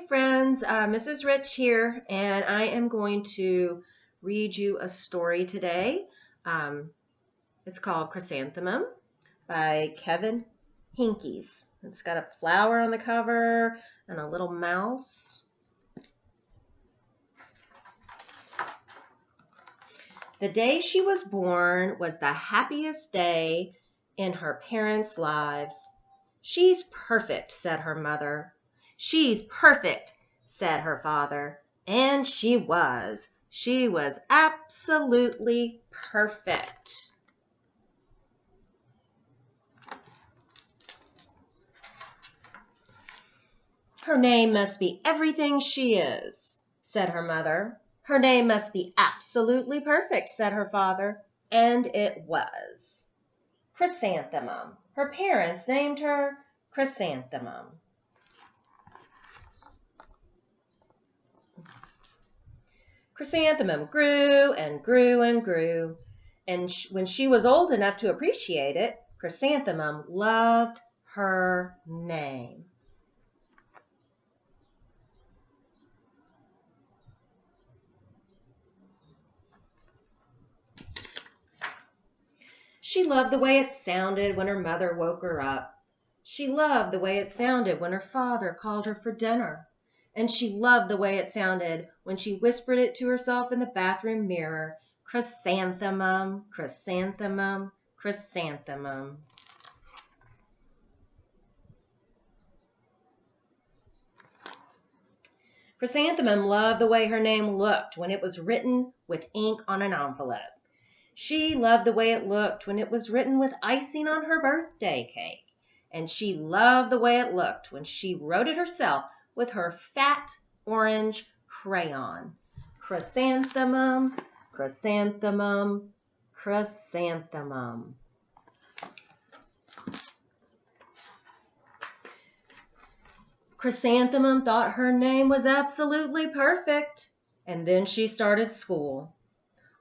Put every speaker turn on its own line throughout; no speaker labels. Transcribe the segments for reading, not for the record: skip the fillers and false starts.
friends, Mrs. Rich here, and I am going to read you a story today. It's called Chrysanthemum by Kevin Henkes. It's got a flower on the cover and a little mouse. The day she was born was the happiest day in her parents' lives. "She's perfect," said her mother. "She's perfect," said her father. And she was. She was absolutely perfect. "Her name must be everything she is," said her mother. "Her name must be absolutely perfect," said her father. And it was. Chrysanthemum. Her parents named her Chrysanthemum. Chrysanthemum grew and grew and grew, and when she was old enough to appreciate it, Chrysanthemum loved her name. She loved the way it sounded when her mother woke her up. She loved the way it sounded when her father called her for dinner. And she loved the way it sounded when she whispered it to herself in the bathroom mirror. Chrysanthemum, chrysanthemum, chrysanthemum. Chrysanthemum loved the way her name looked when it was written with ink on an envelope. She loved the way it looked when it was written with icing on her birthday cake. And she loved the way it looked when she wrote it herself with her fat orange crayon. Chrysanthemum, chrysanthemum, chrysanthemum. Chrysanthemum thought her name was absolutely perfect, and then she started school.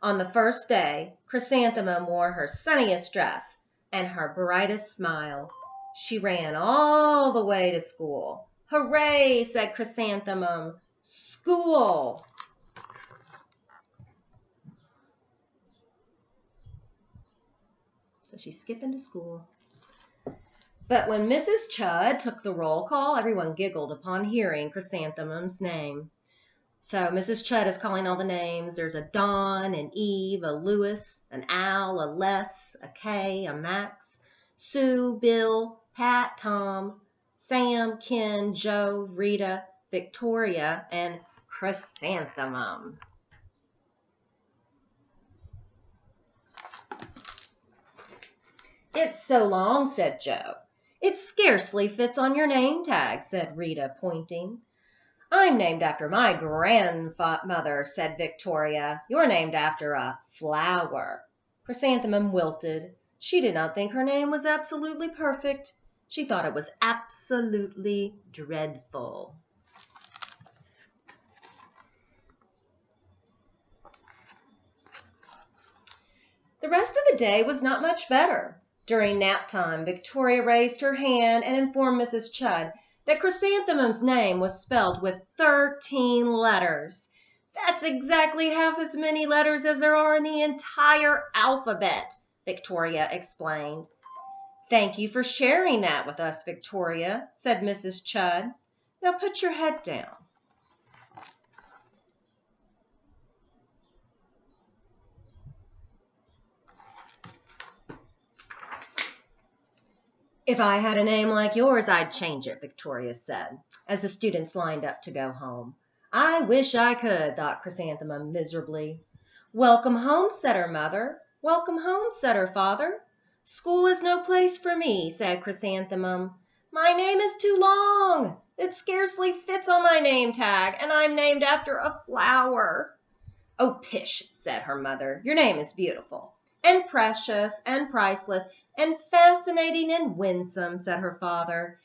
On the first day, Chrysanthemum wore her sunniest dress and her brightest smile. She ran all the way to school. "Hooray," said Chrysanthemum. "School!" So she's skipping to school. But when Mrs. Chud took the roll call, everyone giggled upon hearing Chrysanthemum's name. So Mrs. Chud is calling all the names. There's a Don, an Eve, a Louis, an Al, a Les, a Kay, a Max, Sue, Bill, Pat, Tom, Sam, Ken, Joe, Rita, Victoria, and Chrysanthemum. "It's so long," said Joe. "It scarcely fits on your name tag," said Rita, pointing. "I'm named after my grandmother," said Victoria. "You're named after a flower." Chrysanthemum wilted. She did not think her name was absolutely perfect. She thought it was absolutely dreadful. The rest of the day was not much better. During nap time, Victoria raised her hand and informed Mrs. Chud that Chrysanthemum's name was spelled with 13 letters. "That's exactly half as many letters as there are in the entire alphabet," Victoria explained. "Thank you for sharing that with us, Victoria," said Mrs. Chud. "Now put your head down." "If I had a name like yours, I'd change it," Victoria said, as the students lined up to go home. "I wish I could," thought Chrysanthemum miserably. "Welcome home," said her mother. "Welcome home," said her father. "School is no place for me," said Chrysanthemum. "My name is too long. It scarcely fits on my name tag, and I'm named after a flower." "Oh, pish," said her mother. "Your name is beautiful, and precious, and priceless, and fascinating, and winsome," said her father.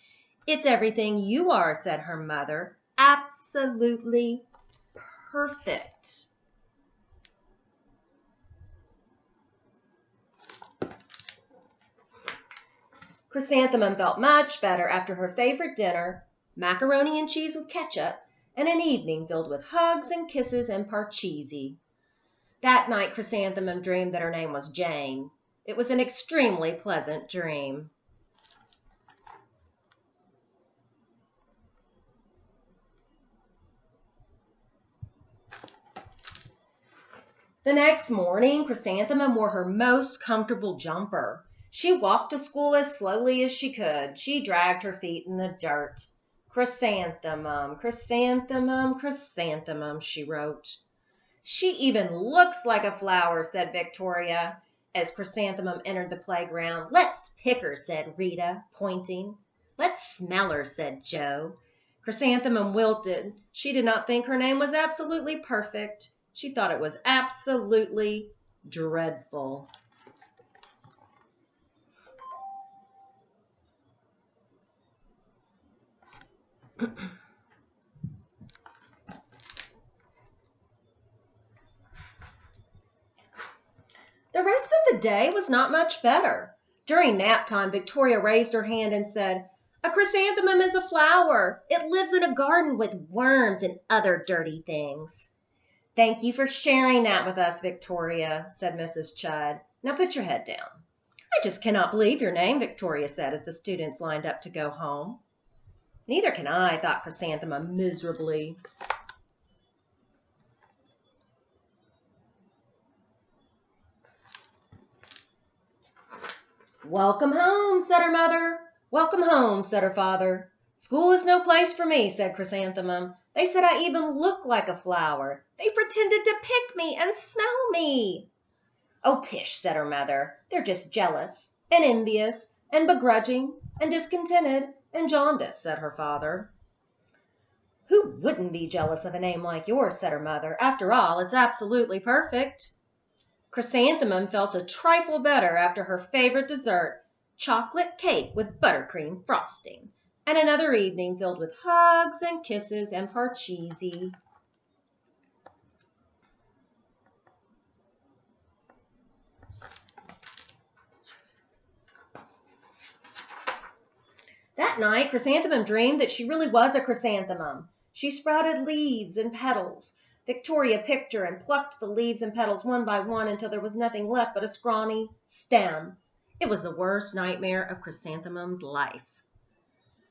"It's everything you are," said her mother. "Absolutely perfect." Chrysanthemum felt much better after her favorite dinner, macaroni and cheese with ketchup, and an evening filled with hugs and kisses and parcheesi. That night Chrysanthemum dreamed that her name was Jane. It was an extremely pleasant dream. The next morning, Chrysanthemum wore her most comfortable jumper. She walked to school as slowly as she could. She dragged her feet in the dirt. Chrysanthemum, chrysanthemum, chrysanthemum, she wrote. She even looks like a flower, said Victoria. As Chrysanthemum entered the playground, let's pick her, said Rita, pointing. Let's smell her, said Joe. Chrysanthemum wilted. She did not think her name was absolutely perfect. She thought it was absolutely dreadful. The rest of the day was not much better. During nap time, Victoria raised her hand and said, "A chrysanthemum is a flower. It lives in a garden with worms and other dirty things." "Thank you for sharing that with us, Victoria," said Mrs. Chudd. "Now put your head down." "I just cannot believe your name," Victoria said as the students lined up to go home. "Neither can I," thought Chrysanthemum miserably. "Welcome home," said her mother. "Welcome home," said her father. "School is no place for me," said Chrysanthemum. "They said I even looked like a flower. They pretended to pick me and smell me." "Oh, pish," said her mother. "They're just jealous and envious and begrudging and discontented and jaundiced," said her father. "Who wouldn't be jealous of a name like yours?" said her mother. "After all, it's absolutely perfect." Chrysanthemum felt a trifle better after her favorite dessert, chocolate cake with buttercream frosting, and another evening filled with hugs and kisses and parcheesi. That night, Chrysanthemum dreamed that she really was a chrysanthemum. She sprouted leaves and petals. Victoria picked her and plucked the leaves and petals one by one until there was nothing left but a scrawny stem. It was the worst nightmare of Chrysanthemum's life.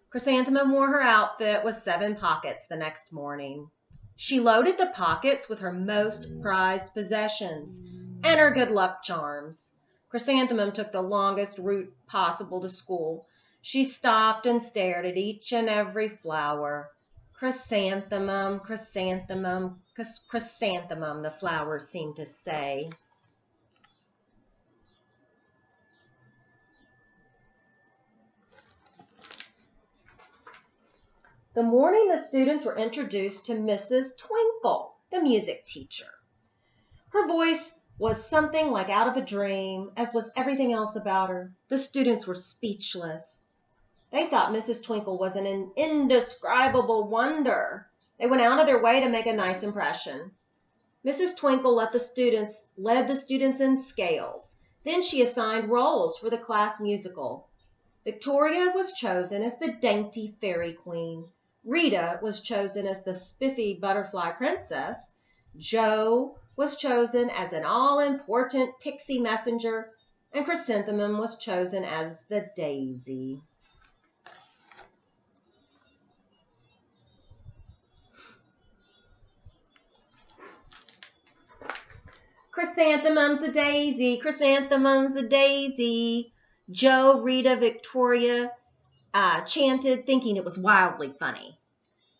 Chrysanthemum wore her outfit with 7 pockets the next morning. She loaded the pockets with her most prized possessions and her good luck charms. Chrysanthemum took the longest route possible to school. She stopped and stared at each and every flower. "Chrysanthemum, chrysanthemum, chrysanthemum," the flowers seemed to say. The morning the students were introduced to Mrs. Twinkle, the music teacher. Her voice was something like out of a dream, as was everything else about her. The students were speechless. They thought Mrs. Twinkle was an indescribable wonder. They went out of their way to make a nice impression. Mrs. Twinkle led the students in scales. Then she assigned roles for the class musical. Victoria was chosen as the dainty fairy queen. Rita was chosen as the spiffy butterfly princess. Joe was chosen as an all-important pixie messenger, and Chrysanthemum was chosen as the daisy. "Chrysanthemum's a daisy, chrysanthemum's a daisy," Joe, Rita, Victoria chanted, thinking it was wildly funny.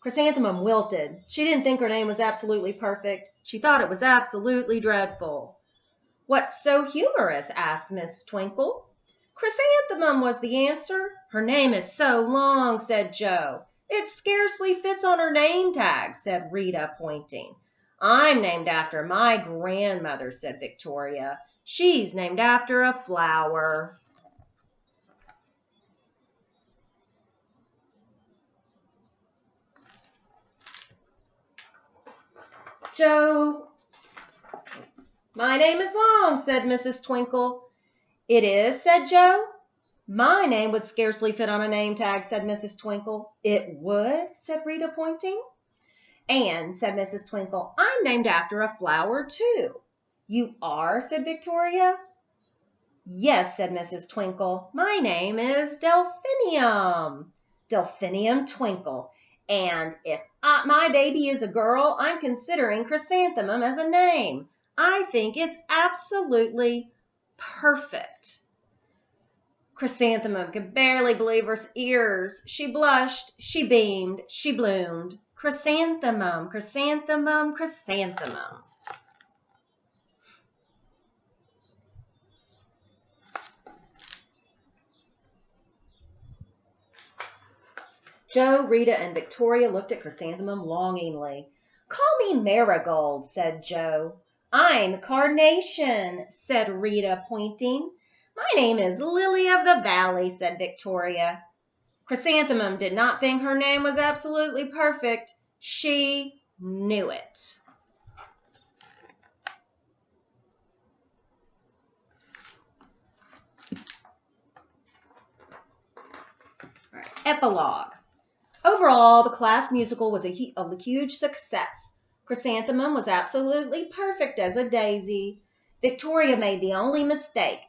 Chrysanthemum wilted. She didn't think her name was absolutely perfect. She thought it was absolutely dreadful. "What's so humorous?" asked Miss Twinkle. "Chrysanthemum," was the answer. "Her name is so long," said Joe. "It scarcely fits on her name tag," said Rita, pointing. "I'm named after my grandmother," said Victoria. "She's named after a flower." "Joe, my name is long," said Mrs. Twinkle. "It is?" said Joe. "My name would scarcely fit on a name tag," said Mrs. Twinkle. "It would?" said Rita, pointing. And, said Mrs. Twinkle, I'm named after a flower, too. You are, said Victoria. Yes, said Mrs. Twinkle. My name is Delphinium. Delphinium Twinkle. And if my baby is a girl, I'm considering Chrysanthemum as a name. I think it's absolutely perfect. Chrysanthemum could barely believe her ears. She blushed, she beamed, she bloomed. Chrysanthemum, chrysanthemum, chrysanthemum. Joe, Rita, and Victoria looked at Chrysanthemum longingly. Call me Marigold, said Joe. I'm Carnation, said Rita, pointing. My name is Lily of the Valley, said Victoria. Chrysanthemum did not think her name was absolutely perfect. She knew it. All right. Epilogue. Overall, the class musical was a huge success. Chrysanthemum was absolutely perfect as a daisy. Victoria made the only mistake.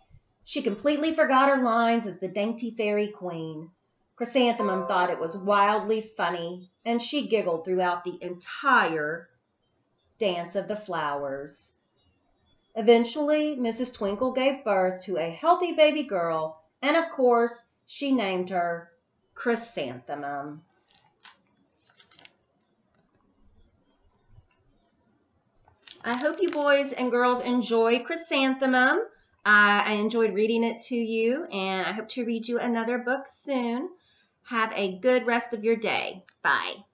She completely forgot her lines as the dainty fairy queen. Chrysanthemum thought it was wildly funny, and she giggled throughout the entire dance of the flowers. Eventually, Mrs. Twinkle gave birth to a healthy baby girl, and of course, she named her Chrysanthemum. I hope you boys and girls enjoyed Chrysanthemum. I enjoyed reading it to you, and I hope to read you another book soon. Have a good rest of your day. Bye.